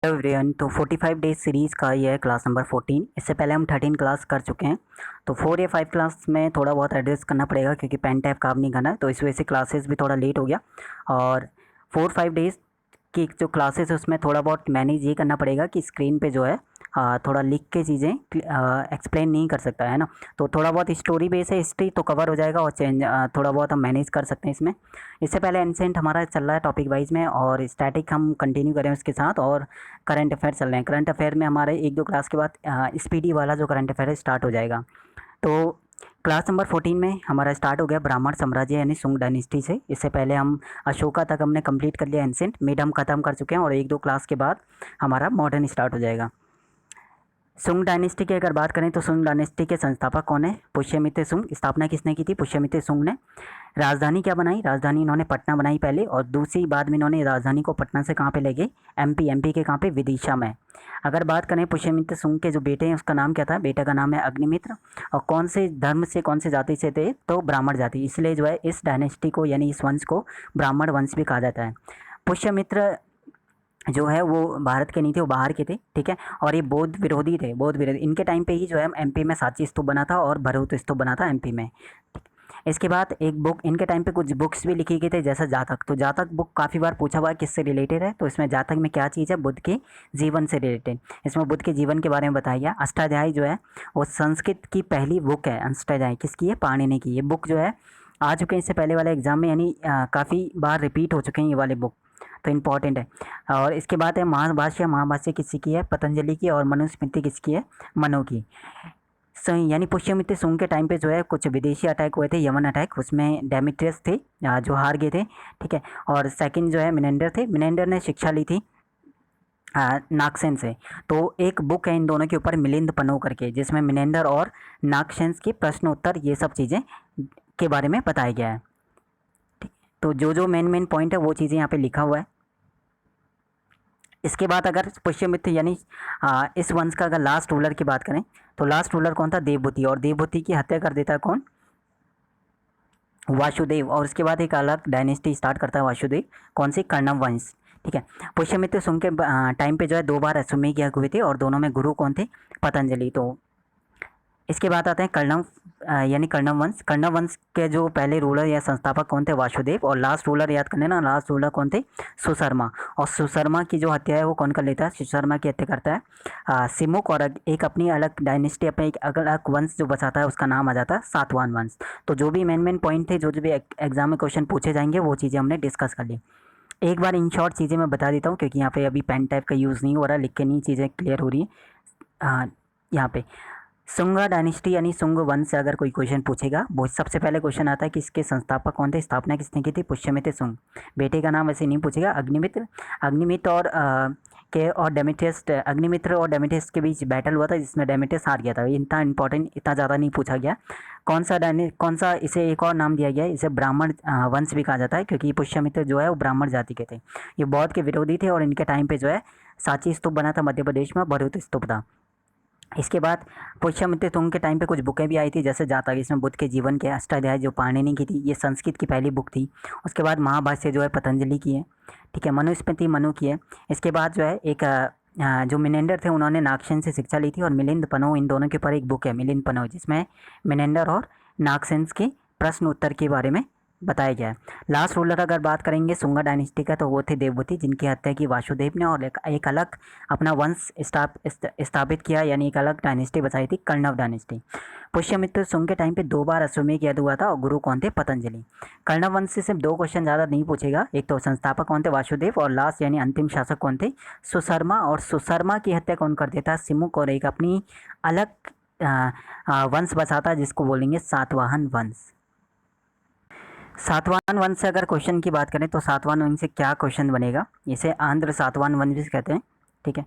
Hello everyone. तो 45 days series का ये है क्लास नंबर 14। इससे पहले हम 13 क्लास कर चुके हैं। तो 4 या 5 क्लास में थोड़ा बहुत एडजस्ट करना पड़ेगा क्योंकि पेन टैप काम नहीं करना है, तो इस वजह से क्लासेस भी थोड़ा लेट हो गया। और 4-5 डेज़ की जो क्लासेस है उसमें थोड़ा बहुत मैनेज ये करना पड़ेगा कि स्क्रीन पे जो है थोड़ा लिख के चीज़ें एक्सप्लेन नहीं कर सकता है ना। तो थोड़ा बहुत स्टोरी बेस है, हिस्ट्री तो कवर हो जाएगा और चेंज थोड़ा बहुत हम मैनेज कर सकते हैं इसमें। इससे पहले एंसेंट हमारा चल रहा है टॉपिक वाइज में, और स्टैटिक हम कंटिन्यू करें उसके साथ, और करंट अफेयर चल रहे हैं। करंट अफेयर में हमारे 1-2 क्लास के बाद स्पीडी वाला जो करंट अफेयर है स्टार्ट हो जाएगा। तो क्लास नंबर 14 में हमारा स्टार्ट हो गया ब्राह्मण साम्राज्य यानी सुंग डायनेस्टी से। इससे पहले हम अशोका तक हमने कंप्लीट कर लिया, एंसेंट मिड हम ख़त्म कर चुके हैं, और 1-2 क्लास के बाद हमारा मॉडर्न स्टार्ट हो जाएगा। सुंग डायनेस्टी की अगर बात करें तो सुंग डायनेस्टी के संस्थापक कौन है? पुष्यमित्र सुंग। स्थापना किसने की थी? पुष्यमित्र सुंग ने। राजधानी क्या बनाई? राजधानी इन्होंने पटना बनाई पहले, और दूसरी बाद में इन्होंने राजधानी को पटना से कहाँ पे ले गए? एमपी के कहाँ पे? विदिशा में। अगर बात करें पुष्यमित्र सुंग के जो बेटे हैं उसका नाम क्या था? बेटे का नाम है अग्निमित्र। और कौन से धर्म से, कौन से जाति से थे? तो ब्राह्मण जाति। इसलिए जो है इस डायनेस्टी को यानी इस वंश को ब्राह्मण वंश भी कहा जाता है। पुष्यमित्र जो है वो भारत के नहीं थे, वो बाहर के थे, ठीक है। और ये बौद्ध विरोधी थे, बौद्ध विरोधी। इनके टाइम पे ही जो है एमपी में सांची स्तूप बना था और भरूच स्तूप बना था एमपी में। इसके बाद एक बुक, इनके टाइम पे कुछ बुक्स भी लिखी गई थे जैसा जातक। तो जातक बुक काफ़ी बार पूछा हुआ है किससे रिलेटेड है, तो इसमें जातक में क्या चीज़ है? बुद्ध के जीवन से रिलेटेड। इसमें बुद्ध के जीवन के बारे में बताया गया। अष्टाध्यायी जो है वो संस्कृत की पहली बुक है। अष्टाध्यायी किसकी है? पाणिनि की। ये बुक जो है आ चुके हैं इससे पहले वाले एग्जाम में, यानी काफ़ी बार रिपीट हो चुके हैं ये वाले बुक, तो इम्पॉर्टेंट है। और इसके बाद है महाभाष्य। महाभाष्य किसी की है? पतंजलि की। और मनुस्मृति किसकी है? मनु की। सही, यानी पुष्यमित्र सुंग के टाइम पे जो है कुछ विदेशी अटैक हुए थे, यमन अटैक। उसमें डेमेट्रियस थे जो हार गए थे, ठीक है। और सेकंड जो है मिनेंडर थे। मिनेंडर ने शिक्षा ली थी नागसेन से। तो एक बुक है इन दोनों के ऊपर, मिलिंद पन्नो करके, जिसमें मिनेंडर और नागसेन के प्रश्न उत्तर ये सब चीज़ें के बारे में बताया गया है। तो जो मेन पॉइंट है वो चीज़ें यहाँ पे लिखा हुआ है। इसके बाद अगर पुष्यमित्र यानी इस वंश का अगर लास्ट रूलर की बात करें तो लास्ट रूलर कौन था? देवभूति। और देवभूति की हत्या कर देता है कौन? वासुदेव। और उसके बाद एक अलग डायनेस्टी स्टार्ट करता है वासुदेव। कौन सी? कर्णव वंश, ठीक है। पुष्यमित्र सुंग के टाइम पे जो है 2 बार अश्वमेध यज्ञ हुए थे, और दोनों में गुरु कौन थे? पतंजलि। तो इसके बाद आते हैं कर्णव यानी कर्णव वंश। कर्णव वंश के जो पहले रूलर या संस्थापक कौन थे? वासुदेव। और लास्ट रूलर याद करने ना, लास्ट रूलर कौन थे? सुशर्मा। और सुशर्मा की जो हत्या है वो कौन कर लेता है? सुशर्मा की हत्या करता है सिमुक, और एक अपनी अलग डायनेस्टी, अपने एक अलग वंश जो बचाता है उसका नाम आ जाता है सातवाहन वंश। तो जो भी मेन पॉइंट थे, जो भी एग्जाम में क्वेश्चन पूछे जाएंगे वो चीज़ें हमने डिस्कस कर ली। एक बार इन शॉर्ट चीज़ें मैं बता देता हूँ क्योंकि यहाँ पे अभी पेन टाइप का यूज़ नहीं हो रहा, लिख के नहीं चीज़ें क्लियर हो रही है। यहाँ पे सुंगा डायनेस्टी यानी सुंग वंश से अगर कोई क्वेश्चन पूछेगा, वो सबसे पहले क्वेश्चन आता है कि इसके संस्थापक कौन थे? स्थापना किसने की थी? पुष्यमित्र सुंग। बेटे का नाम वैसे नहीं पूछेगा। अग्निमित्र। अग्निमित्र और के और डेमेट्रियस, अग्निमित्र और डेमेट्रियस के बीच बैटल हुआ था जिसमें डेमेट्रियस हार गया था। इतना इंपॉर्टेंट, इतना ज़्यादा नहीं पूछा गया। कौन सा इसे एक और नाम दिया गया है, इसे ब्राह्मण वंश भी कहा जाता है क्योंकि पुष्यमित्र जो है वो ब्राह्मण जाति के थे। ये बौद्ध के विरोधी थे, और इनके टाइम पे जो है सांची स्तूप बना था मध्य प्रदेश में, भरूच स्तूप था। इसके बाद पुष्यमित्र सुंग के टाइम पे कुछ बुकें भी आई थी जैसे जातक, इसमें बुद्ध के जीवन के अष्टाध्याय जो पाणिनि की थी, ये संस्कृत की पहली बुक थी। उसके बाद महाभाष्य जो है पतंजलि की है, ठीक है। मनुस्मृति मनु की है। इसके बाद जो है एक जो मिनेंडर थे उन्होंने नागसेन से शिक्षा ली थी, और मिलिंद पन्नो, इन दोनों के ऊपर एक बुक है मिलिंद पन्नो, जिसमें मिनेंडर और नागसेन के प्रश्न उत्तर के बारे में बताया गया है। लास्ट रूलर अगर बात करेंगे सुंगा डायनेस्टी का तो वो थे देवभूति, जिनकी हत्या की वासुदेव ने, और एक अलग अपना वंश स्थापित किया, यानी एक अलग डायनेस्टी बचाई थी, कर्णव डायनेस्टी। पुष्यमित्र सुंग के टाइम पे 2 बार अश्वमेध यज्ञ हुआ था, और गुरु कौन थे? पतंजलि। कर्णव वंश से सिर्फ 2 क्वेश्चन ज़्यादा नहीं पूछेगा। एक तो संस्थापक कौन थे? वासुदेव। और लास्ट यानी अंतिम शासक कौन थे? सुशर्मा। और सुशर्मा की हत्या कौन कर देता? सिमुक। और एक अपनी अलग वंश बचाता जिसको बोलेंगे सातवाहन वंश। सातवाहन वंश से अगर क्वेश्चन की बात करें तो सातवाहन वंश से क्या क्वेश्चन बनेगा? इसे आंध्र सातवाहन वंश भी कहते हैं, ठीक है।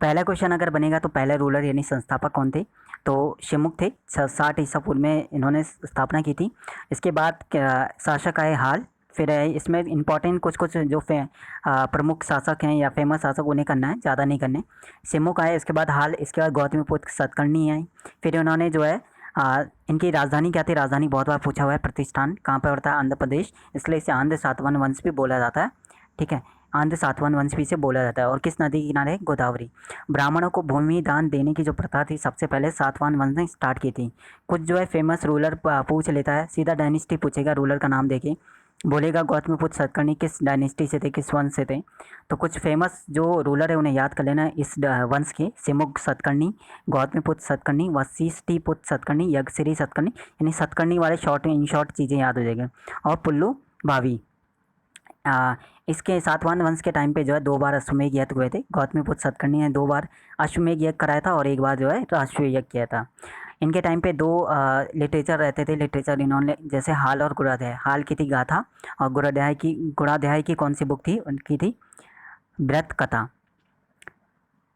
पहला क्वेश्चन अगर बनेगा तो पहले रूलर यानी संस्थापक कौन थे? तो शिमुक थे। 60 ईसा पूर्व में इन्होंने स्थापना की थी। इसके बाद शासक आए हाल। फिर इसमें इंपॉर्टेंट कुछ जो प्रमुख शासक हैं या फेमस शासक उन्हें करना है, ज़्यादा नहीं करने। शिमुक आए, इसके बाद हाल, इसके बाद गौतमीपुत्र सतकर्णी आई। फिर उन्होंने जो है इनकी राजधानी क्या थी? राजधानी बहुत बार पूछा हुआ है। प्रतिष्ठान कहाँ पर पड़ता है? आंध्र प्रदेश, इसलिए इसे आंध्र सातवाहन वंश भी बोला जाता है, ठीक है। आंध्र सातवाहन वंश भी इसे बोला जाता है। और किस नदी के किनारे? गोदावरी। ब्राह्मणों को भूमि दान देने की जो प्रथा थी सबसे पहले सातवाहन वंश ने स्टार्ट की थी। कुछ जो है फेमस रूलर पूछ लेता है, सीधा डायनेस्टी पूछेगा, रूलर का नाम देके बोलेगा गौतमीपुत्र सतकर्णी किस डायनेस्टी से थे, किस वंश से थे। तो कुछ फेमस जो रूलर है उन्हें याद कर लेना इस वंश के। सिमुग सतकर्णी, गौतमीपुत्र सतकर्णी, वशिष्ठिपुत्र सतकर्णी, यज्ञश्री सतकर्णी, यानी सतकर्णी वाले शॉर्ट इन शॉर्ट चीज़ें याद हो जाएगी। और पुल्लू भावी। इसके सातवाहन वंश के टाइम पे जो है 2 बार अश्वमेध यज्ञ हुए थे। गौतमीपुत्र सतकर्णी ने 2 बार अश्वमेध यज्ञ कराया था और 1 बार जो है राष्ट्रीय यज्ञ किया था। इनके टाइम पे 2 लिटरेचर रहते थे। लिटरेचर इन्होंने जैसे हाल और गुणाध्याय। हाल की थी गाथा और गुणाध्याय की कौन सी बुक थी? उनकी थी व्रत कथा।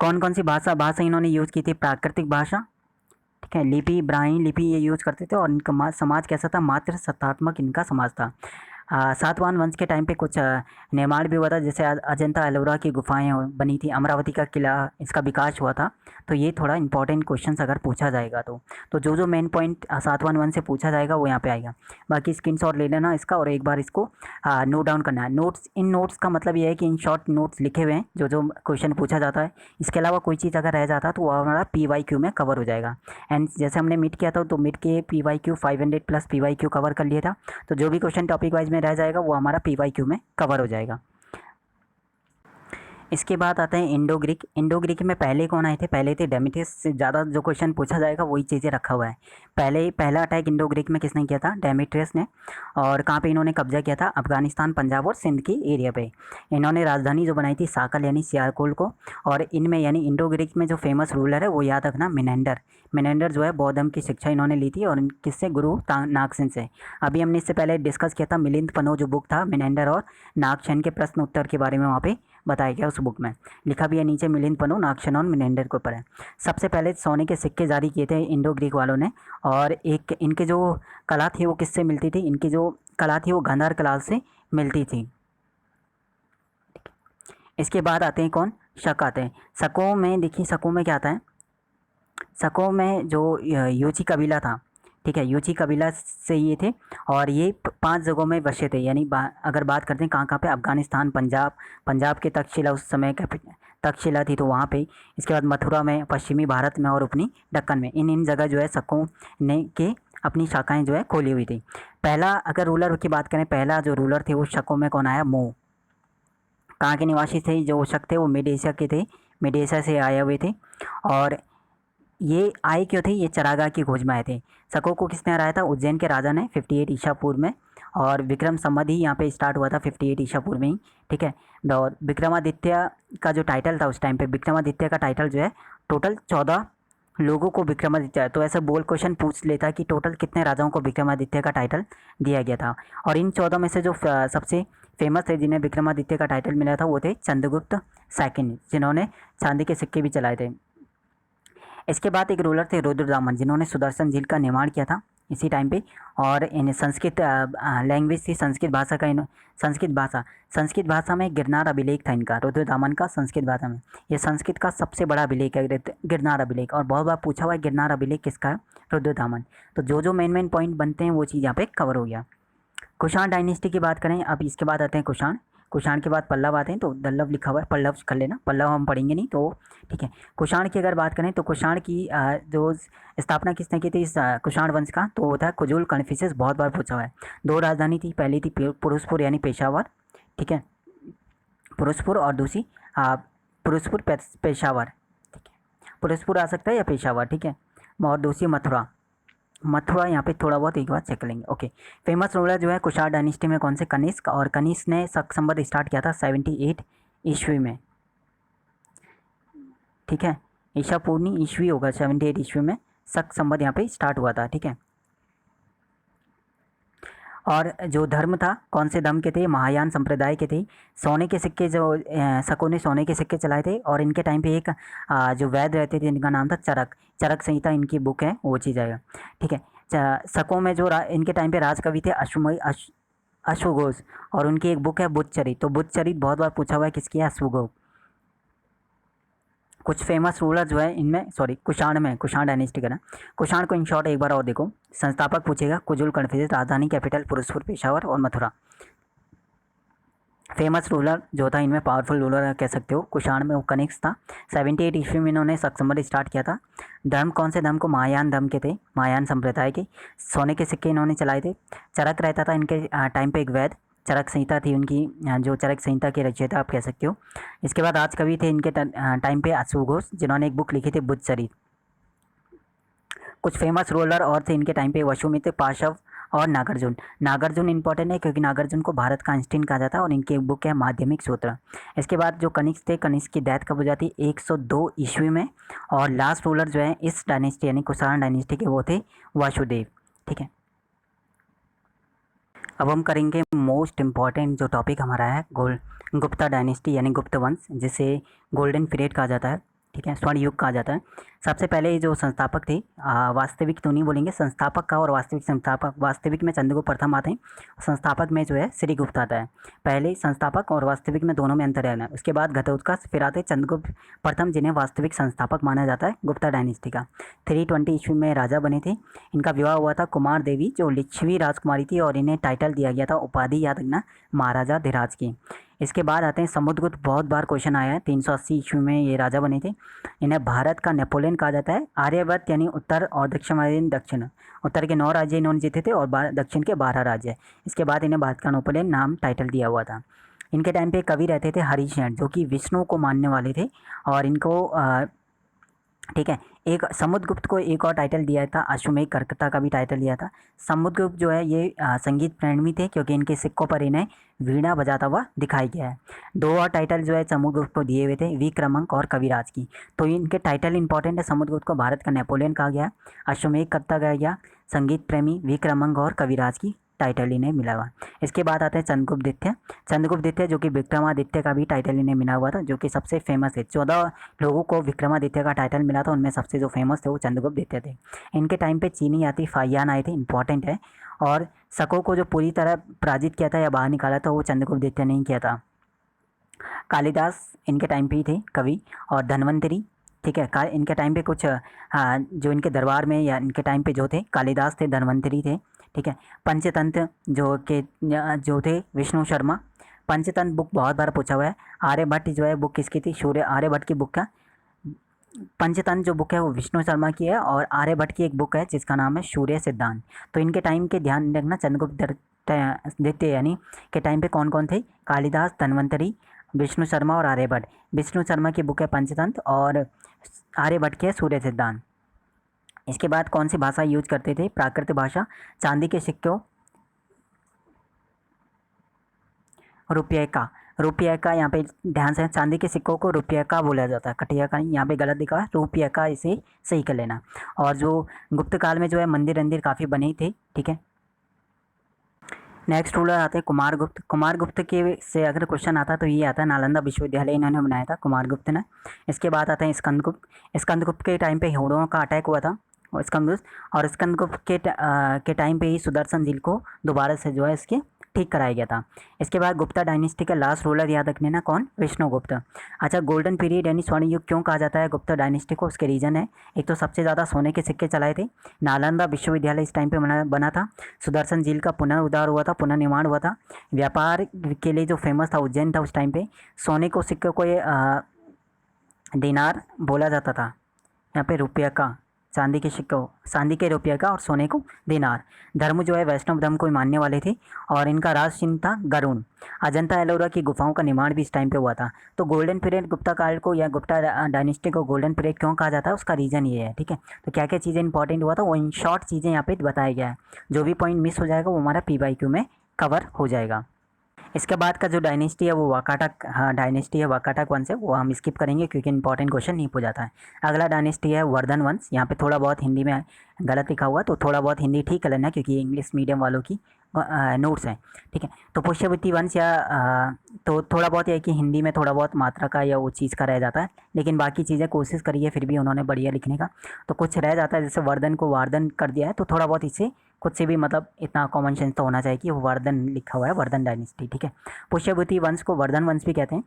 कौन कौन सी भाषा इन्होंने यूज़ की थी? प्राकृतिक भाषा, ठीक है, लिपि, ब्राह्मी लिपि ये यूज़ करते थे। और इनका समाज कैसा था? मात्र सत्तात्मक इनका समाज था। सातवाहन वंश के टाइम पे कुछ निर्माण भी हुआ था, जैसे अजंता एलोरा की गुफाएं बनी थी, अमरावती का किला, इसका विकास हुआ था। तो ये थोड़ा इंपॉर्टेंट क्वेश्चन अगर पूछा जाएगा तो जो मेन पॉइंट सातवाहन वंश से पूछा जाएगा वो यहाँ पे आएगा। बाकी स्क्रीनशॉट ले लेना इसका और एक बार इसको नोट डाउन करना है। इन नोट्स का मतलब ये है कि इन शॉर्ट नोट्स लिखे हुए हैं जो क्वेश्चन पूछा जाता है। इसके अलावा कोई चीज़ अगर रह जाता तो वो हमारा PYQ में कवर हो जाएगा। एंड जैसे हमने मिड किया था तो मिड के PYQ 500 प्लस PYQ कवर कर लिया था। तो जो भी क्वेश्चन टॉपिक वाइज में रह जाएगा वो हमारा PYQ में कवर हो जाएगा। इसके बाद आते हैं इंडो ग्रीक। इंडो ग्रीक में पहले कौन आए थे? पहले थे डेमेट्रियस। से ज़्यादा जो क्वेश्चन पूछा जाएगा वही चीज़ें रखा हुआ है। पहला अटैक इंडो ग्रीक में किसने किया था? डेमेट्रियस ने। और कहाँ पे इन्होंने कब्जा किया था? अफगानिस्तान, पंजाब और सिंध की एरिया पे। इन्होंने राजधानी जो बनाई थी साकल यानी सियालकोट को। और इनमें यानी इंडो ग्रीक में जो फेमस रूलर है वो याद रखना मिनेंडर जो है बौद्ध धर्म की शिक्षा इन्होंने ली थी। और किससे? गुरु नागसेन से। अभी हमने इससे पहले डिस्कस किया था मिलिंद पनो जो बुक था मिनेंडर और नागसेन के प्रश्न उत्तर के बारे में वहाँ पे बताया गया। उस बुक में लिखा भी है नीचे, मिलिंद पनो, नागसेन और मिनेंडर के ऊपर है। सबसे पहले सोने के सिक्के जारी किए थे इंडो ग्रीक वालों ने। और एक इनके जो कला थी वो किससे मिलती थी? इनकी जो कला थी वो गांधार कला से मिलती थी। इसके बाद आते हैं कौन? शक आते हैं। शकों में देखिए, शकों में क्या आता है? शकों में जो यूची कबीला था, ठीक है, यूची कबीला से ये थे। और ये 5 जगहों में बसे थे। यानी अगर बात करते हैं कहाँ पे? अफगानिस्तान, पंजाब के तक्षशिला, उस समय तक्षशिला थी तो वहाँ पे। इसके बाद मथुरा में, पश्चिमी भारत में और उपनी दक्कन में। इन जगह जो है शकों ने के अपनी शाखाएं जो है खोली हुई थी। पहला अगर रूलर की बात करें, पहला जो रूलर थे वो शकों में कौन आया? मो। कहाँ के निवासी थे जो शक थे? वो मिड एशिया के थे, मिड एशिया से आए हुए थे। और ये आए क्यों थे? ये चरागाह की खोज में आए थे। शकों को किसने हराया था? उज्जैन के राजा ने 58 ईसा पूर्व में। और विक्रम संवत ही यहाँ पे स्टार्ट हुआ था 58 ईसा पूर्व में ही, ठीक है। और विक्रमादित्य का जो टाइटल था उस टाइम पे, विक्रमादित्य का टाइटल जो है टोटल 14 लोगों को विक्रमादित्य है। तो ऐसा बोल क्वेश्चन पूछ लेता कि टोटल कितने राजाओं को विक्रमादित्य का टाइटल दिया गया था। और इन 14 में से जो सबसे फेमस थे जिन्हें विक्रमादित्य का टाइटल मिला था वो थे चंद्रगुप्त सेकंड, जिन्होंने चांदी के सिक्के भी चलाए थे। इसके बाद एक रूलर थे रुद्रदामन, जिन्होंने सुदर्शन झील का निर्माण किया था इसी टाइम पे। और इन संस्कृत लैंग्वेज थी, संस्कृत भाषा में गिरनार अभिलेख था इनका, रुद्रदामन का संस्कृत भाषा में। ये संस्कृत का सबसे बड़ा अभिलेख है गिरनार अभिलेख। और बहुत बार पूछा हुआ है गिरनार अभिलेख किसका है? रुद्रदामन। तो जो मेन पॉइंट बनते हैं वो चीज़ यहाँ पे कवर हो गया। कुषाण डायनेस्टी की बात करें, अब इसके बाद आते हैं कुषाण के बाद पल्लव आते हैं। तो दल्लभ लिखा हुआ है, पल्लव कर लेना, पल्लव हम पढ़ेंगे नहीं तो, ठीक है। कुषाण की अगर बात करें तो कुषाण की जो स्थापना किसने की थी इस कुषाण वंश का? तो होता है कुजुल कन्फ्यूशियस। बहुत बार पूछा हुआ है। 2 राजधानी थी, पहली थी पुरुषपुर यानी पेशावर, ठीक है, पुरुषपुर, और दूसरी पुरुषपुर पेशावर, ठीक है, पुरुषपुर आ सकता है या पेशावर, ठीक है। और दूसरी मथुरा यहाँ पे थोड़ा बहुत एक बार चेक लेंगे। ओके, फेमस रूलर जो है कुषाण डायनेस्टी में कौन से? कनिष्क। और कनिष्क ने शक संवत स्टार्ट किया था 78 ईस्वी में, ठीक है। ईसा पूर्णी ईस्वी होगा 78 ईस्वी में शक संवत यहाँ पे स्टार्ट हुआ था, ठीक है। और जो धर्म था कौन से धर्म के थे? महायान संप्रदाय के थे। सोने के सिक्के जो शकों ने सोने के सिक्के चलाए थे। और इनके टाइम पे एक जो वैद्य रहते थे इनका नाम था चरक संहिता इनकी बुक है, वो चीज़ आएगा, ठीक है। शकों में जो इनके टाइम पे राजकवि थे अश्वघोष। और उनकी एक बुक है बुद्धचरित। तो बुद्धचरित बहुत बार पूछा हुआ है किसकी है? अश्वघोष। कुछ फेमस रूलर जो है इनमें, कुषाण डायनेस्टी का ना। कुषाण को इन शॉर्ट एक बार और देखो। संस्थापक पूछेगा कुजुल कन्फ्यूशियस, राजधानी कैपिटल पुरुषपुर, पेशावर और मथुरा। फेमस रूलर जो था इनमें, पावरफुल रूलर कह सकते हो, कुषाण में वो कनिष्क था। 78 ईस्वी में इन्होंने सक्संबर स्टार्ट किया था। धर्म कौन से धर्म को? महायान धर्म के थे, महायान संप्रदाय के। सोने के सिक्के इन्होंने चलाए थे। चरक रहता था इनके टाइम पे एक वैद, चरक संहिता थी उनकी, जो चरक संहिता के रचयिता आप कह सकते हो। इसके बाद राजकवि थे इनके टाइम पे अश्वघोष, जिन्होंने एक बुक लिखी थी बुद्धचरित। कुछ फेमस रोलर और थे इनके टाइम पे, वसुमित्र, पाशव और नागार्जुन। नागार्जुन इंपॉर्टेंट है क्योंकि नागार्जुन को भारत का आइंस्टीन कहा जाता है और इनकी एक बुक है माध्यमिक सूत्र। इसके बाद जो कनिष्क थे, कनिष्क की डेथ कब हो जाती है? 102 ईस्वी में। और लास्ट रूलर जो है इस डायनेस्टी यानी कुषाण डायनेस्टी के, वो थे वासुदेव। ठीक है, अब हम करेंगे मोस्ट इम्पॉर्टेंट जो टॉपिक हमारा है, गुप्ता डायनेस्टी यानी गुप्त वंश, जिसे गोल्डन पीरियड कहा जाता है। ठीक है, स्वर्ण युग कहा जाता है। सबसे पहले ये जो संस्थापक थे, वास्तविक तो नहीं बोलेंगे, संस्थापक का और वास्तविक संस्थापक। वास्तविक में चंद्रगुप्त प्रथम आते हैं, संस्थापक में जो है श्रीगुप्त आता है। पहले संस्थापक और वास्तविक में दोनों में अंतर है। उसके बाद घटोत्कच, फिर आते चंद्रगुप्त प्रथम, जिन्हें वास्तविक संस्थापक माना जाता है गुप्ता डायनेस्टी का। 320 ईस्वी में राजा बने थे। इनका विवाह हुआ था कुमार देवी, जो लिच्छवी राजकुमारी थी, और इन्हें टाइटल दिया गया था, उपाधि याद रखना, महाराजा धीराज की। इसके बाद आते हैं समुद्रगुप्त, बहुत बार क्वेश्चन आया है। 380 ईस्वी में ये राजा बने थे। इन्हें भारत का नेपोलियन कहा जाता है। आर्यवर्त यानी उत्तर और दक्षिण, दक्षिण उत्तर के 9 राज्य इन्होंने जीते थे और दक्षिण के 12 राज्य। इसके बाद इन्हें भारत का नेपोलियन नाम टाइटल दिया हुआ था। इनके टाइम पे कवि रहते थे हरिशरण, जो कि विष्णु को मानने वाले थे, और इनको ठीक है, एक समुद्रगुप्त को एक और टाइटल दिया था, अश्वमेध कर्ता का भी टाइटल दिया था। समुद्रगुप्त जो है ये संगीत प्रेमी थे, क्योंकि इनके सिक्कों पर इन्हें वीणा बजाता हुआ दिखाई गया है। 2 और टाइटल जो है समुद्रगुप्त को दिए हुए थे, विक्रमांक और कविराज की। तो इनके टाइटल इंपॉर्टेंट है। समुद्रगुप्त को भारत का नेपोलियन कहा गया, अश्वमेध कर्ता कहा गया, संगीत प्रेमी, विक्रमांक और कविराज की टाइटल इन्हें मिला हुआ। इसके बाद आता है चंद्रगुप्त द्वितीय। चंद्रगुप्त द्वितीय जो कि विक्रमादित्य का भी टाइटल इन्हें मिला हुआ था, जो कि सबसे फेमस है। 14 लोगों को विक्रमादित्य का टाइटल मिला था, उनमें सबसे जो फेमस थे वो चंद्रगुप्त द्वितीय थे। इनके टाइम पे चीनी यात्री फाहियान आए थे, इंपॉर्टेंट है। और शकों को जो पूरी तरह पराजित किया था या बाहर निकाला था, वो चंद्रगुप्त द्वितीय नहीं किया था। कालिदास इनके टाइम पे ही थे कवि, और धन्वंतरी। ठीक है, इनके टाइम पे कुछ जो इनके दरबार में या इनके टाइम पे जो थे, कालिदास थे, धन्वंतरी थे। ठीक है, पंचतंत्र जो थे विष्णु शर्मा। पंचतंत्र बुक बहुत बार पूछा हुआ है। आर्यभट्ट जो है बुक किसकी थी? सूर्य आर्यभट्ट की बुक का। पंचतंत्र जो बुक है वो विष्णु शर्मा की है, और आर्यभट्ट की एक बुक है जिसका नाम है सूर्य सिद्धांत। तो इनके टाइम के ध्यान रखना, चंद्रगुप्त द्वितीय यानी के टाइम पे कौन कौन थे? कालिदास, धन्वंतरी, विष्णु शर्मा और आर्यभट्ट। विष्णु शर्मा की बुक है पंचतंत्र, और आर्यभट्ट की है सूर्य सिद्धांत। इसके बाद कौन सी भाषा यूज करते थे? प्राकृत भाषा। चांदी के सिक्कों, रुपये का यहाँ पे ध्यान से, चांदी के सिक्कों को रुपये का बोला जाता है, कटिया का नहीं, यहाँ पे गलत दिखा है, रुपये का, इसे सही कर लेना। और जो गुप्त काल में जो है मंदिर काफ़ी बने थे। ठीक है, नेक्स्ट रूलर आते हैं कुमारगुप्त। कुमारगुप्त के से अगर क्वेश्चन आता है तो ये आता है, नालंदा विश्वविद्यालय इन्होंने बनाया था कुमारगुप्त ने। इसके बाद आता है स्कंदगुप्त। स्कंदगुप्त के टाइम पे हिड़ों का अटैक हुआ था, और स्कंदगुप्त के टाइम पे ही सुदर्शन झील को दोबारा से जो है इसके ठीक कराया गया था। इसके बाद गुप्ता डायनेस्टी का लास्ट रूलर याद रखने ना, कौन? विष्णुगुप्त। अच्छा, गोल्डन पीरियड यानी स्वर्ण युग क्यों कहा जाता है गुप्ता डायनेस्टी को? उसके रीजन है, एक तो सबसे ज़्यादा सोने के सिक्के चलाए थे, नालंदा विश्वविद्यालय इस टाइम पे बना था, सुदर्शन झील का पुनरुद्धार हुआ था, पुनर्निर्माण हुआ था, व्यापार के लिए जो फेमस था उज्जैन था उस टाइम पे, सोने को सिक्के को ये दिनार बोला जाता था, यहाँ पे रुपये का, चांदी के सिक्कों, चांदी के रुपये का, और सोने को दिनार। धर्म जो है वैष्णव धर्म को मानने वाले थे, और इनका राज चिन्ह था गरुण। अजंता एलोरा की गुफाओं का निर्माण भी इस टाइम पे हुआ था। तो गोल्डन पीरियड गुप्ता काल को या गुप्ता डायनेस्टी को गोल्डन पीरियड क्यों कहा जाता है, उसका रीज़न ये है। ठीक है, तो क्या क्या चीज़ें इंपॉर्टेंट हुआ था वो इन शॉर्ट चीज़ें यहाँ पे बताया गया है। जो भी पॉइंट मिस हो जाएगा वो हमारा PYQ में कवर हो जाएगा। इसके बाद का जो डायनेस्टी है वो वाकाटक डायनेस्टी है, वाकाटक वंश है, वो हम स्किप करेंगे क्योंकि इंपॉर्टेंट क्वेश्चन नहीं पूछा जाता है। अगला डायनेस्टी है वर्धन वंश। यहाँ पे थोड़ा बहुत हिंदी में गलत लिखा हुआ, तो थोड़ा बहुत हिंदी ठीक कर लेना क्योंकि इंग्लिश मीडियम वालों की नोट्स हैं। ठीक है, तो पुष्यवती वंश तो थोड़ा बहुत है कि हिंदी में थोड़ा बहुत मात्रा का या वो चीज़ का रह जाता है, लेकिन बाकी चीज़ें कोशिश करी है फिर भी उन्होंने बढ़िया लिखने का, तो कुछ रह जाता है। जैसे वर्धन को वार्धन कर दिया है, तो थोड़ा बहुत इससे खुद से भी मतलब इतना कॉमन सेंस तो होना चाहिए कि वो वर्धन लिखा हुआ है, वर्धन डायनेस्टी। ठीक है, पुष्यभूति वंश को वर्धन वंश भी कहते हैं।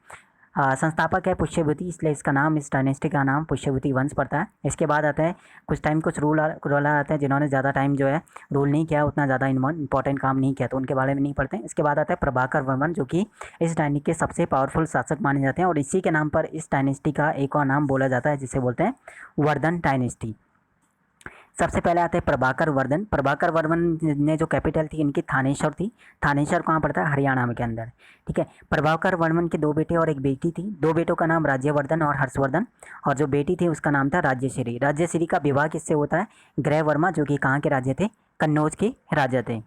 संस्थापक है पुष्यभूति, इसलिए इसका नाम, इस डायनेस्टी का नाम पुष्यभूति वंश पड़ता है। इसके बाद आता है कुछ रूलर आते हैं जिन्होंने ज़्यादा टाइम जो है रूल नहीं किया, उतना ज़्यादा इंपॉर्टेंट काम नहीं किया, तो उनके बारे में नहीं पढ़ते हैं। इसके बाद आता है प्रभाकर वर्मन, जो कि इस डायनेस्टी के सबसे पावरफुल शासक माने जाते हैं, और इसी के नाम पर इस डायनेस्टी का एक और नाम बोला जाता है जिसे बोलते हैं वर्धन डायनेस्टी। सबसे पहले आते हैं प्रभाकर वर्धन। प्रभाकर वर्धन ने जो कैपिटल थी इनकी थानेश्वर थी। थानेश्वर कहाँ पड़ता है? हरियाणा में के अंदर, ठीक है। प्रभाकर वर्धन के 2 बेटे और एक बेटी थी। 2 बेटों का नाम राज्यवर्धन और हर्षवर्धन, और जो बेटी थी उसका नाम था राज्यश्री। राज्यश्री का विवाह किससे होता है? ग्रह वर्मा, जो कि कहाँ के राजा थे? कन्नौज के राजा थे।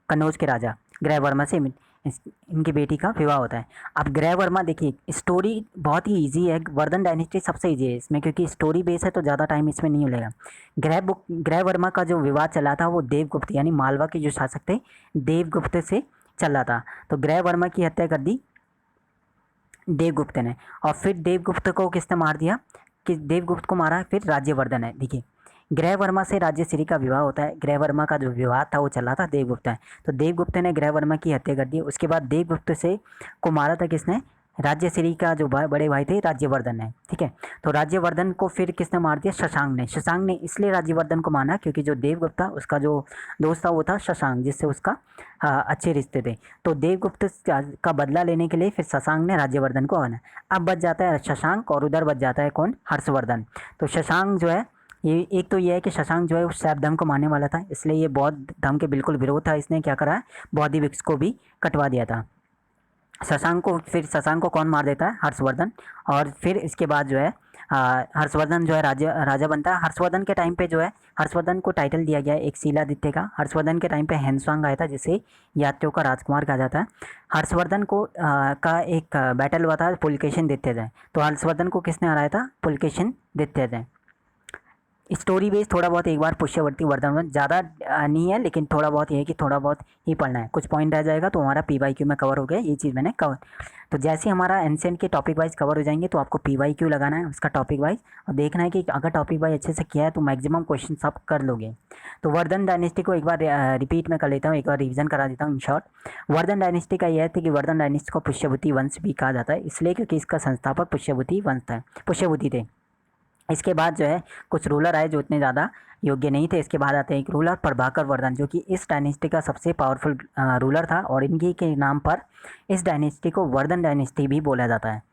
कन्नौज के राजा ग्रह वर्मा से इनकी बेटी का विवाह होता है। अब ग्रह वर्मा देखिए, स्टोरी बहुत ही इजी है, वर्धन डायनेस्टी सबसे इजी है इसमें, क्योंकि स्टोरी बेस है तो ज़्यादा टाइम इसमें नहीं मिलेगा। ग्रह वर्मा का जो विवाद चला था वो देवगुप्त यानी मालवा के जो शासक थे देवगुप्त से चला था। तो ग्रह वर्मा की हत्या कर दी देवगुप्त ने, और फिर देवगुप्त को किसने मार दिया? कि देवगुप्त को मारा फिर राज्यवर्धन है। देखिए, ग्रह वर्मा से राज्यश्री का विवाह होता है। ग्रह वर्मा का जो विवाह था वो चला था देवगुप्त है, तो देवगुप्त ने ग्रह वर्मा की हत्या कर दी। उसके बाद देवगुप्त से को मारा था किसने? राज्यश्री का जो बड़े भाई थे राज्यवर्धन है, ठीक है। तो राज्यवर्धन को फिर किसने मार दिया? शशांक ने। शशांक ने इसलिए राज्यवर्धन को माना क्योंकि जो देवगुप्त था उसका जो दोस्त था वो था शशांक, जिससे उसका अच्छे रिश्ते थे। तो देवगुप्त का बदला लेने के लिए फिर शशांक ने राज्यवर्धन को माना। अब बच जाता है शशांक, और उधर बच जाता है कौन? हर्षवर्धन। तो शशांक जो है, ये एक तो ये है कि शशांक जो है उस शैव धर्म को मानने वाला था, इसलिए ये बौद्ध धर्म के बिल्कुल विरोध था। इसने क्या करा है? बौद्धि वृक्ष को भी कटवा दिया था। शशांक को कौन मार देता है? हर्षवर्धन। और फिर इसके बाद जो है हर्षवर्धन जो है राजा बनता है। हर्षवर्धन के टाइम पे जो है हर्षवर्धन को टाइटल दिया गया है एक शीलादित्य का। हर्षवर्धन के टाइम पे हैंसवांग आया था, जिसे यात्रियों का राजकुमार कहा जाता है। हर्षवर्धन को का एक बैटल हुआ था पुलकेशिन दित्य। तो हर्षवर्धन को किसने हराया था? पुलकेशिन दित्य। स्टोरी बेस थोड़ा बहुत एक बार पुष्यवर्ती वर्धन, ज़्यादा नहीं है, लेकिन थोड़ा बहुत ये है कि थोड़ा बहुत ही पढ़ना है। कुछ पॉइंट रह जाएगा तो हमारा PYQ में कवर हो गया, ये चीज़ मैंने कवर। तो जैसे हमारा एंशिएंट के टॉपिक वाइज कवर हो जाएंगे तो आपको PYQ लगाना है उसका टॉपिक वाइज, और देखना है कि अगर टॉपिक वाइज अच्छे से किया है तो मैक्सिमम क्वेश्चन आप कर लोगे। तो वर्धन डायनेस्टी को एक बार रिपीट में कर लेता हूँ, एक बार रिविजन करा देता हूँ इन शॉर्ट। वर्धन डायनेस्टी का यह थी कि वर्धन डायनेस्टी को पुष्यभूति वंश भी कहा जाता है, इसलिए क्योंकि इसका संस्थापक पुष्यभूति वंश था, पुष्यभूति थे। इसके बाद जो है कुछ रूलर आए जो इतने ज़्यादा योग्य नहीं थे। इसके बाद आते हैं एक रूलर प्रभाकर वर्धन, जो कि इस डायनेस्टी का सबसे पावरफुल रूलर था, और इनकी के नाम पर इस डायनेस्टी को वर्धन डायनेस्टी भी बोला जाता है।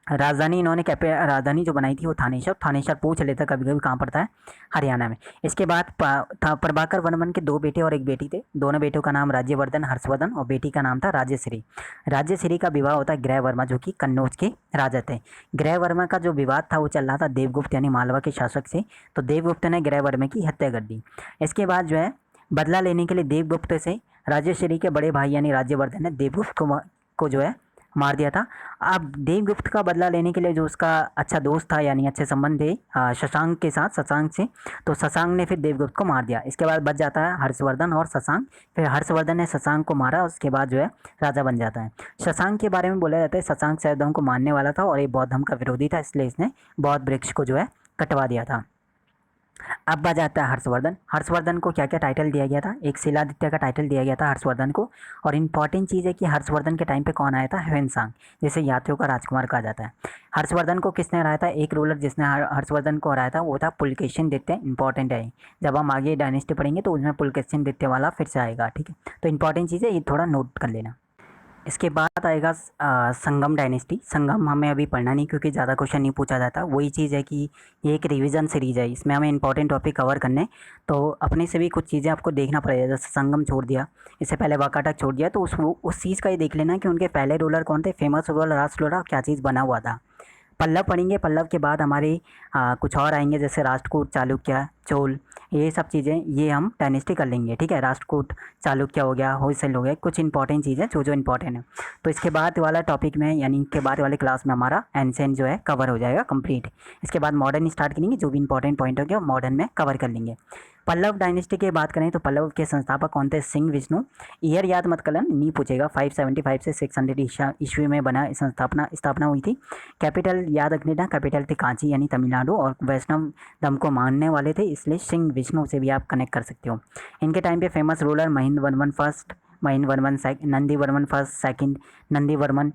राजधानी इन्होंने राजधानी जो बनाई थी वो थानेश्वर पूछ लेता कभी कभी कहाँ पड़ता है? हरियाणा में। इसके बाद प्रभाकर वर्मन के 2 बेटे और एक बेटी थे। दोनों बेटों का नाम राज्यवर्धन हर्षवर्धन, और बेटी का नाम था राज्यश्री। राज्यश्री का विवाह होता है ग्रह वर्मा, जो कि कन्नौज के राजा थे। ग्रह वर्मा का जो विवाद था वो चल रहा था देवगुप्त यानी मालवा के शासक से, तो देवगुप्त ने ग्रह वर्मा की हत्या कर दी। इसके बाद जो है बदला लेने के लिए देवगुप्त से राज्यश्री के बड़े भाई यानी राज्यवर्धन ने देवगुप्त को जो है मार दिया था। अब देवगुप्त का बदला लेने के लिए जो उसका अच्छा दोस्त था यानी अच्छे संबंध थे शशांक के साथ, शशांक से, तो शशांक ने फिर देवगुप्त को मार दिया। इसके बाद बच जाता है हर्षवर्धन और शशांक। फिर हर्षवर्धन ने शशांक को मारा, उसके बाद जो है राजा बन जाता है। शशांक के बारे में बोला जाता है शशांक शैव धर्म को मानने वाला था और ये बौद्ध धर्म का विरोधी था, इसलिए इसने बौद्ध वृक्ष को जो है कटवा दिया था। अब बात आता है हर्षवर्धन। हर्षवर्धन को क्या क्या टाइटल दिया गया था? एक शिलादित्य का टाइटल दिया गया था हर्षवर्धन को, और इम्पॉर्टेंट चीज़ है कि हर्षवर्धन के टाइम पे कौन आया था? ह्वेनसांग, जिसे यात्रियों का राजकुमार कहा जाता है। हर्षवर्धन को किसने हराया था? एक रूलर जिसने हर्षवर्धन को हराया था वो था पुलकेशिन दित्य। इंपॉर्टेंट है, जब हम आगे डायनेस्टी पढ़ेंगे तो उसमें पुलकेशिन दित्य वाला फिर से आएगा, ठीक है। तो इंपॉर्टेंट चीज़ है, ये थोड़ा नोट कर लेना। इसके बाद आएगा संगम डायनेस्टी। संगम हमें अभी पढ़ना नहीं क्योंकि ज़्यादा क्वेश्चन नहीं पूछा जाता। वही चीज़ है कि ये एक रिवीजन सीरीज़ है, इसमें हमें इंपॉर्टेंट टॉपिक कवर करने, तो अपने से भी कुछ चीज़ें आपको देखना पड़ेगा। जैसे संगम छोड़ दिया, इससे पहले वाकाटक छोड़ दिया, तो उस चीज़ का ये देख लेना कि उनके पहले रूलर कौन थे, फेमस रूलर, लास्ट रूलर, क्या चीज़ बना हुआ था। पल्लव पढ़ेंगे, पल्लव के बाद हमारे कुछ और आएंगे जैसे राष्ट्रकूट, चालुक्य, चोल, ये सब चीज़ें ये हम डायनेस्टी कर लेंगे, ठीक है। राष्ट्रकूट, चालुक्य हो गया, होयसल हो गया, कुछ इंपॉर्टेंट चीज़ें जो इंपॉर्टेंट है। तो इसके बाद वाला टॉपिक में यानी इसके बाद वाले क्लास में हमारा एंशिएंट जो है कवर हो जाएगा कंप्लीट। इसके बाद मॉडर्न स्टार्ट करेंगे, जो भी इंपॉर्टेंट पॉइंट हो गया मॉडर्न में कवर कर लेंगे। पल्लव डायनेस्टी की बात करें तो पल्लव के संस्थापक कौन थे? सिंह विष्णु। ईयर याद मत करना, नहीं पूछेगा। 575 से 600 ईस्वी में बना स्थापना हुई थी। कैपिटल याद रखने ना, कैपिटल थी कांची यानी तमिलनाडु, और वैष्णव धर्म को मानने वाले थे, इसलिए सिंह विष्णु से भी आप कनेक्ट कर सकते हो। इनके टाइम पे famous ruler Mahendra Varman first, Mahendra Varman Nandi Varman first, second, Nandi Varman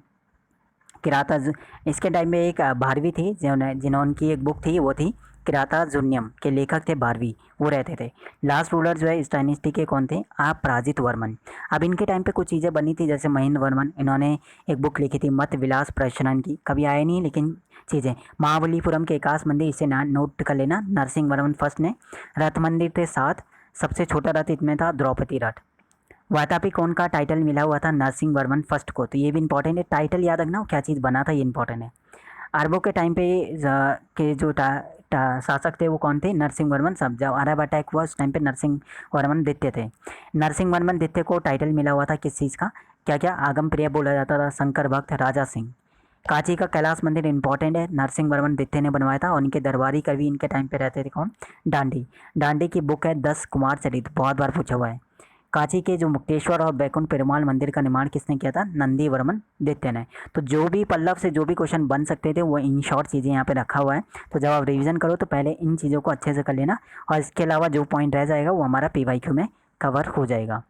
इसके टाइम में एक भारवी थी जिन्होंने की एक बुक थी, वो थी किराता जुन्यम के लेखक थे भारवी, वो रहते थे। लास्ट रूलर जो है इस डायनेस्टी के कौन थे? अपराजित वर्मन। अब इनके टाइम पे कुछ चीज़ें बनी थी, जैसे महेंद्र वर्मन, इन्होंने एक बुक लिखी थी मत विलास प्रश्नन की, कभी आए नहीं लेकिन चीज़ें। महाबलीपुरम के एकाश मंदिर, इसे नोट कर लेना, नरसिंह वर्मन फर्स्ट ने। रथ मंदिर थे 7, सबसे छोटा रथ इसमें था द्रौपदी रथ। वातापी कौन का टाइटल मिला हुआ था? नरसिंह वर्मन फर्स्ट को, तो ये भी इंपॉर्टेंट है, टाइटल याद रखना क्या चीज़ बना था, ये इंपॉर्टेंट है। अरबों के टाइम पे के जो शासक थे वो कौन थे? नरसिंह वर्मन। सब जब अरब अटैक हुआ उस टाइम पे नरसिंह वर्मन द्वितीय थे। नरसिंह वर्मन द्वितीय को टाइटल मिला हुआ था किस चीज़ का? क्या क्या? आगम प्रिय बोला जाता था, शंकर भक्त, राजा सिंह। कांची का कैलाश मंदिर इंपॉर्टेंट है, नरसिंह वर्मन द्वितीय ने बनवाया था, और इनके दरबारी कवि इनके टाइम पे रहते थे कौन? डांडी। डांडी की बुक है 10 कुमार चरित, बहुत बार पूछा हुआ है। कांची के जो मुक्तेश्वर और बैकुंठ पेरुमाल मंदिर का निर्माण किसने किया था? नंदी वर्मन द्वितीय ने। तो जो भी पल्लव से जो भी क्वेश्चन बन सकते थे वो इन शॉर्ट चीज़ें यहाँ पे रखा हुआ है। तो जब आप रिवीजन करो तो पहले इन चीज़ों को अच्छे से कर लेना, और इसके अलावा जो पॉइंट रह जाएगा वो हमारा PYQ में कवर हो जाएगा।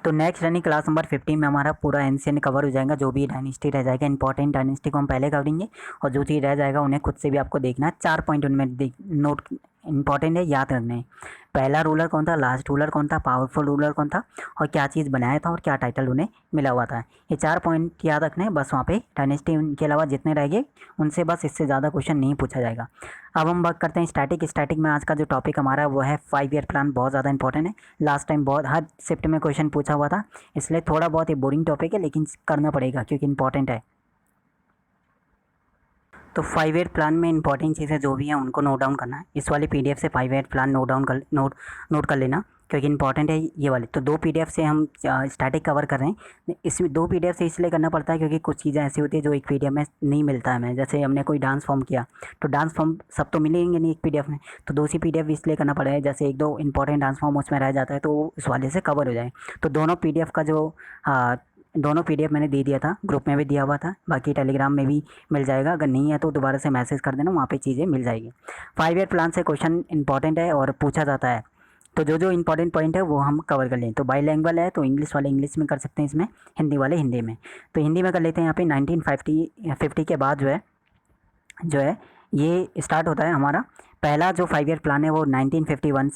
तो नेक्स्ट रनिंग क्लास नंबर 15 में हमारा पूरा एनशिएंट कवर हो जाएगा, जो भी डायनेस्टी रह जाएगा, इंपॉर्टेंट डायनेस्टी को हम पहले करेंगे, और जो चीज़ रह जाएगा उन्हें खुद से भी आपको देखना है। 4 पॉइंट उनमें नोट इंपॉर्टेंट है, याद रखने हैं। पहला रूलर कौन था, लास्ट रूलर कौन था, पावरफुल रूलर कौन था, और क्या चीज़ बनाया था, और क्या टाइटल उन्हें मिला हुआ था। ये 4 पॉइंट याद रखने हैं बस। वहाँ पे डायनेस्टी के अलावा जितने रह गए उनसे बस इससे ज़्यादा क्वेश्चन नहीं पूछा जाएगा। अब हम बात करते हैं स्टैटिक। स्टैटिक में आज का जो टॉपिक हमारा वो है 5 ईयर प्लान, बहुत ज़्यादा इंपॉर्टेंट है। लास्ट टाइम बहुत हर शिफ्ट में क्वेश्चन पूछा हुआ था, इसलिए थोड़ा बहुत ये बोरिंग टॉपिक है लेकिन करना पड़ेगा क्योंकि इंपॉर्टेंट है। तो 5 ईयर प्लान में इंपॉर्टेंट चीज़ें जो भी हैं उनको नोट डाउन करना है। इस वाली PDF से 5 ईयर प्लान नोट कर लेना, क्योंकि इंपॉर्टेंट है ये वाली। तो 2 PDF से हम स्टैटिक कवर कर रहे हैं। इसमें 2 PDF से इसलिए करना पड़ता है क्योंकि कुछ चीज़ें ऐसी होती है जो एक PDF में नहीं मिलता है हमें। जैसे हमने कोई डांस फॉर्म किया तो डांस फॉर्म सब तो मिलेंगे नहीं एक PDF में, तो 2 सी PDF इसलिए करना पड़ेगा। जैसे 1-2 इंपॉर्टेंट डांस फॉर्म उसमें रह जाता है तो इस वाले से कवर हो जाए। तो दोनों PDF का जो दोनों PDF मैंने दे दिया था, ग्रुप में भी दिया हुआ था, बाकी टेलीग्राम में भी मिल जाएगा। अगर नहीं है तो दोबारा से मैसेज कर देना, वहाँ पे चीज़ें मिल जाएगी। 5 ईयर प्लान से क्वेश्चन इंपॉर्टेंट है और पूछा जाता है, तो जो जो इंपॉर्टेंट पॉइंट है वो हम कवर कर लें। तो बाईलैंग्वेज है तो इंग्लिश वाले इंग्लिश में कर सकते हैं, इसमें हिंदी वाले हिंदी में। तो हिंदी में कर लेते हैं। यहाँ पे 1950 के बाद जो है ये स्टार्ट होता है हमारा पहला जो 5 ईयर प्लान है वो 1951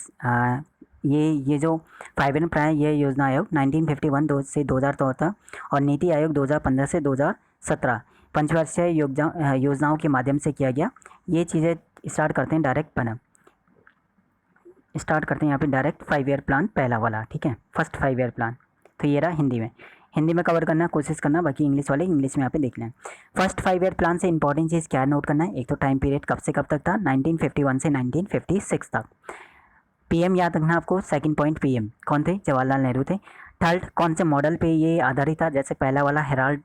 ये जो 5 ईयर प्लान ये योजना आयोग 1951 से 2014 तक, और नीति आयोग 2015 से 2017 पंचवर्षीय योजनाओं के माध्यम से किया गया। ये चीज़ें स्टार्ट करते हैं यहाँ पे डायरेक्ट 5 ईयर प्लान पहला वाला, ठीक है, फर्स्ट 5 ईयर प्लान। तो ये रहा हिंदी में कवर करना कोशिश करना, बाकी इंग्लिश वाले इंग्लिश में यहाँ पे देख लें। फर्स्ट 5 ईयर प्लान से इंपॉर्टेंट चीज़ क्या नोट करना है? एक तो टाइम पीरियड कब से कब तक था, 1951 से 1956 तक। PM याद रखना आपको। सेकंड पॉइंट PM कौन थे? जवाहरलाल नेहरू थे। थर्ड कौन से मॉडल पे ये आधारित था? जैसे पहला वाला हेराल्ड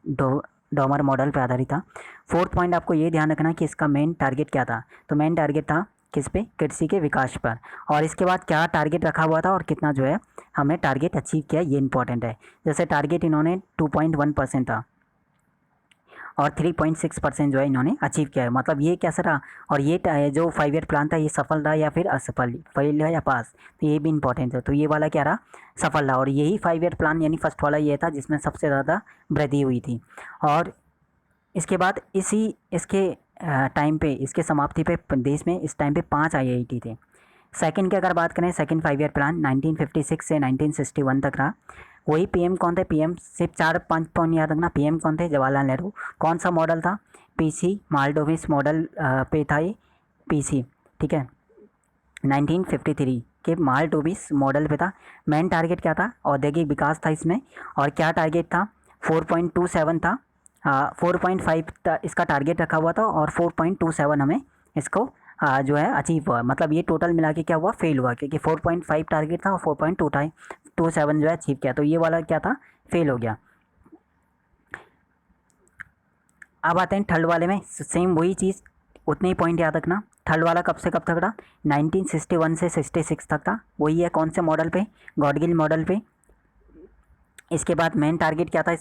डॉमर मॉडल पे आधारित था। फोर्थ पॉइंट आपको ये ध्यान रखना कि इसका मेन टारगेट क्या था। तो मेन टारगेट था किस पे? कृषि के विकास पर। और इसके बाद क्या टारगेट रखा हुआ था और कितना जो है हमने टारगेट अचीव किया, ये इंपॉर्टेंट है। जैसे टारगेट इन्होंने 2.1% था और 3.6% जो है इन्होंने अचीव किया है। मतलब ये कैसा रहा, और ये जो 5 ईयर प्लान था ये सफल रहा या फिर असफल, फेल है या पास, तो ये भी इंपॉर्टेंट है। तो ये वाला क्या रहा? सफल रहा। और यही 5 ईयर प्लान यानी फर्स्ट वाला ये था जिसमें सबसे ज़्यादा वृद्धि हुई थी। और इसके बाद इसके टाइम पे, इसके समाप्ति पे देश में इस टाइम पे 5 IIT थे। सेकंड की अगर बात करें, सेकंड 5 ईयर प्लान 1956 से 1961 तक रहा। वही PM कौन थे? PM सिर्फ 4-5 पॉइंट याद रखना। PM कौन थे? जवाहरलाल नेहरू। कौन सा मॉडल था? PC मालडोविस मॉडल पे था ये PC, ठीक है, 1953 के मालडोविस मॉडल पे था। मेन टारगेट क्या था? औद्योगिक विकास था इसमें। और क्या टारगेट था? 4.27 था। 4.5 इसका टारगेट रखा हुआ था और 4.27 हमें इसको जो है अचीव हुआ। मतलब ये टोटल मिला के क्या हुआ? फेल हुआ, क्योंकि 4.5 टारगेट था और 4.27 जो है अचीव किया। तो ये वाला क्या था? फेल हो गया। अब आते हैं थर्ड वाले में, सेम वही चीज़, उतने ही पॉइंट याद रखना। थर्ड वाला कब से कब तक रहा? 1961 से 66 तक था। वही है कौन से मॉडल पे? गॉडगिल मॉडल पे। इसके बाद मेन टारगेट क्या था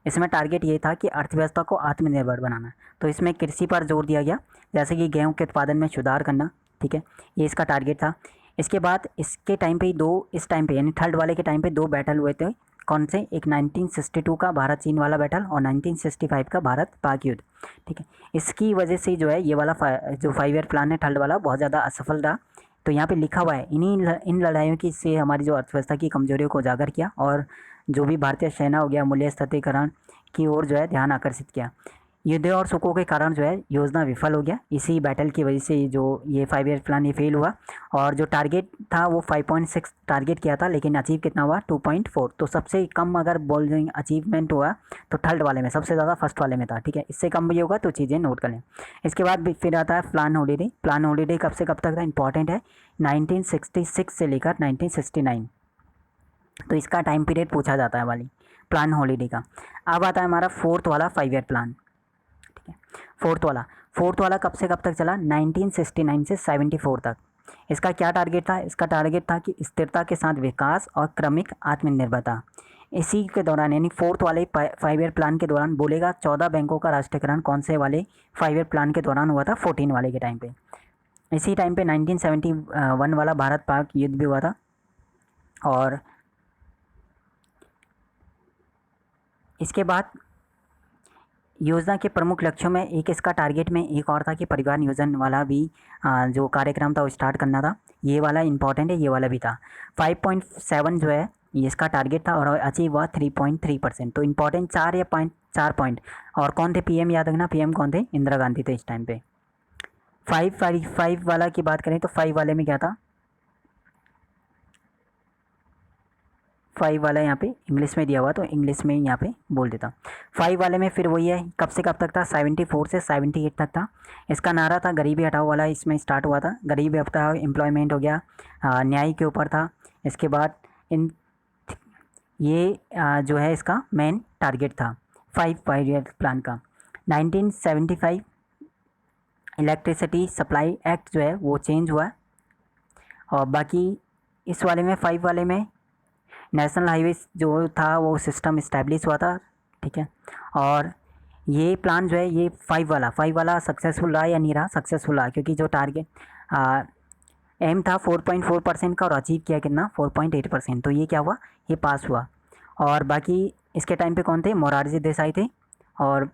इसमें टारगेट ये था कि अर्थव्यवस्था को आत्मनिर्भर बनाना। तो इसमें कृषि पर जोर दिया गया, जैसे कि गेहूं के उत्पादन में सुधार करना, ठीक है, ये इसका टारगेट था। इसके बाद इसके टाइम पे इस टाइम पे यानी थर्ड वाले के टाइम पे 2 बैटल हुए थे कौन से, एक 1962 का भारत चीन वाला बैटल और 1965 का भारत पाक युद्ध, ठीक है। इसकी वजह से जो है ये वाला जो 5 ईयर प्लान है थर्ड वाला बहुत ज़्यादा असफल रहा। तो यहाँ पे लिखा हुआ है इन लड़ाइयों की से हमारी जो अर्थव्यवस्था की कमजोरियों को उजागर किया और जो भी भारतीय सेना हो गया मूल्य स्थितीकरण की ओर जो है ध्यान आकर्षित किया। युद्ध और सुखों के कारण जो है योजना विफल हो गया। इसी बैटल की वजह से जो ये 5 ईयर प्लान ये फेल हुआ और जो टारगेट था वो 5.6 टारगेट किया था, लेकिन अचीव कितना हुआ 2.4। तो सबसे कम अगर बोल रहे अचीवमेंट हुआ तो थर्ड वाले में, सबसे ज़्यादा फर्स्ट वाले में था, ठीक है। इससे कम भी होगा तो चीज़ें नोट कर लें। इसके बाद भी फिर आता है प्लान हॉलीडे। प्लान हॉलीडे कब से कब तक था, इंपॉर्टेंट है, 1966 से लेकर 1969। तो इसका टाइम पीरियड पूछा जाता है वाली प्लान हॉलीडे का। अब आता है हमारा फोर्थ वाला 5 ईयर प्लान, ठीक है। फोर्थ वाला कब से कब तक चला, 1969 से 74 तक। इसका क्या टारगेट था, इसका टारगेट था कि स्थिरता के साथ विकास और क्रमिक आत्मनिर्भरता। इसी के दौरान यानी फोर्थ वाले 5 ईयर प्लान के दौरान बोलेगा 14 बैंकों का राष्ट्रीयकरण कौन से वाले 5 ईयर प्लान के दौरान हुआ था, 14 वाले के टाइम पे। इसी टाइम पे 1971 वाला भारत पाक युद्ध भी हुआ था। और इसके बाद योजना के प्रमुख लक्ष्यों में एक इसका टारगेट में एक और था कि परिवार नियोजन वाला भी जो कार्यक्रम था वो स्टार्ट करना था। ये वाला इंपॉर्टेंट है, ये वाला भी था। 5.7 जो है ये इसका टारगेट था और अचीव हुआ 3.3%। तो इंपॉर्टेंट 4 पॉइंट। और कौन थे पीएम, याद रखना पीएम कौन थे, इंदिरा गांधी थे इस टाइम पे। 5 वाला की बात करें तो 5 वाले में क्या था, 5 वाला यहाँ पे इंग्लिश में दिया हुआ तो इंग्लिश में यहाँ पे बोल देता। 5 वाले में फिर वही है, कब से कब तक था, 74 से 78 तक था। इसका नारा था गरीबी हटाओ वाला, इसमें स्टार्ट हुआ था। गरीबी हटाओ, एम्प्लॉयमेंट हो गया, न्याय के ऊपर था। इसके बाद इन ये जो है इसका मेन टारगेट था 5 ईयर प्लान का। 1975 इलेक्ट्रिसिटी सप्लाई एक्ट जो है वो चेंज हुआ। और बाकी इस वाले में 5 वाले में नेशनल हाईवे जो था वो सिस्टम इस्टेब्लिश हुआ था, ठीक है। और ये प्लान जो है ये 5 वाला सक्सेसफुल रहा या नहीं रहा, सक्सेसफुल रहा, क्योंकि जो टारगेट एम था 4.4% का और अचीव किया कितना 4.8%। तो ये क्या हुआ, ये पास हुआ। और बाकी इसके टाइम पे कौन थे, मोरारजी देसाई थे। और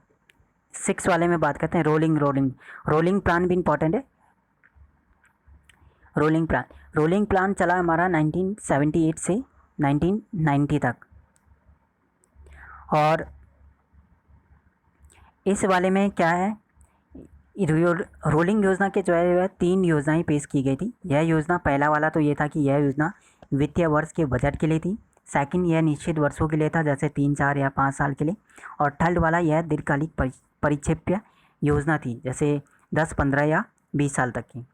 6 वाले में बात करते हैं रोलिंग प्लान भी इंपॉर्टेंट है। रोलिंग प्लान चला हमारा 1978 से 1990 तक। और इस वाले में क्या है, रोलिंग योजना के जो है 3 योजनाएं पेश की गई थी। यह योजना, पहला वाला तो ये था कि यह योजना वित्तीय वर्ष के बजट के लिए थी। सेकंड, यह निश्चित वर्षों के लिए था, जैसे 3, 4 या 5 साल के लिए। और थर्ड वाला यह दीर्घकालिक परिक्षेप्य योजना थी, जैसे 10, 15 या 20 साल तक की।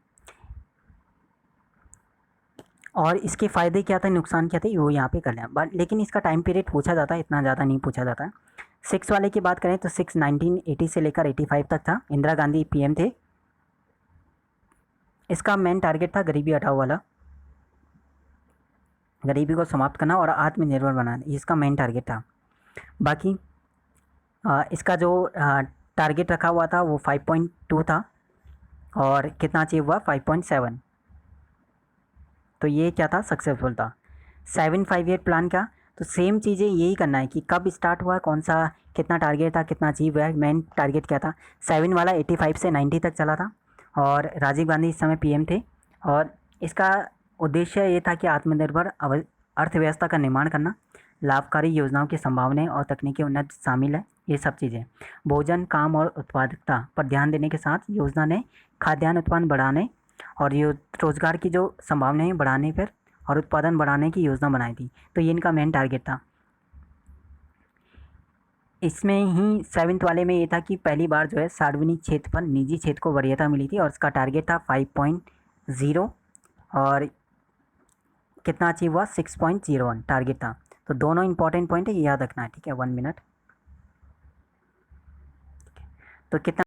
और इसके फ़ायदे क्या थे, नुकसान क्या थे, वो यहाँ पे कर लें। बट लेकिन इसका टाइम पीरियड पूछा जाता है, इतना ज़्यादा नहीं पूछा जाता है। 6 वाले की बात करें तो 6 1980 से लेकर 85 तक था। इंदिरा गांधी पीएम थे। इसका मेन टारगेट था गरीबी हटाओ वाला, गरीबी को समाप्त करना और आत्मनिर्भर बनाना, इसका मेन टारगेट था। बाकी इसका जो टारगेट रखा हुआ था वो 5.2 था और कितना अचीव हुआ 5.7। तो ये क्या था, सक्सेसफुल था। 7 5 ईयर प्लान का तो सेम चीज़ें यही करना है कि कब स्टार्ट हुआ, कौन सा कितना टारगेट था, कितना अचीव हुआ है, मेन टारगेट क्या था। 7 वाला 85 से 90 तक चला था और राजीव गांधी इस समय पीएम थे। और इसका उद्देश्य ये था कि आत्मनिर्भर अर्थव्यवस्था का निर्माण करना, लाभकारी योजनाओं की संभावनाएं और तकनीकी उन्नति शामिल है। ये सब चीज़ें भोजन, काम और उत्पादकता पर ध्यान देने के साथ योजना ने खाद्यान्न उत्पादन बढ़ाने और ये रोज़गार की जो संभावनाएं बढ़ाने पर और उत्पादन बढ़ाने की योजना बनाई थी। तो ये इनका मेन टारगेट था। इसमें ही 7th वाले में ये था कि पहली बार जो है सार्वजनिक क्षेत्र पर निजी क्षेत्र को वरीयता मिली थी और इसका टारगेट था 5.0 और कितना अचीव हुआ 6.01 टारगेट था। तो दोनों इंपॉर्टेंट पॉइंट है, ये याद रखना है, ठीक है। 1 मिनट। तो कितना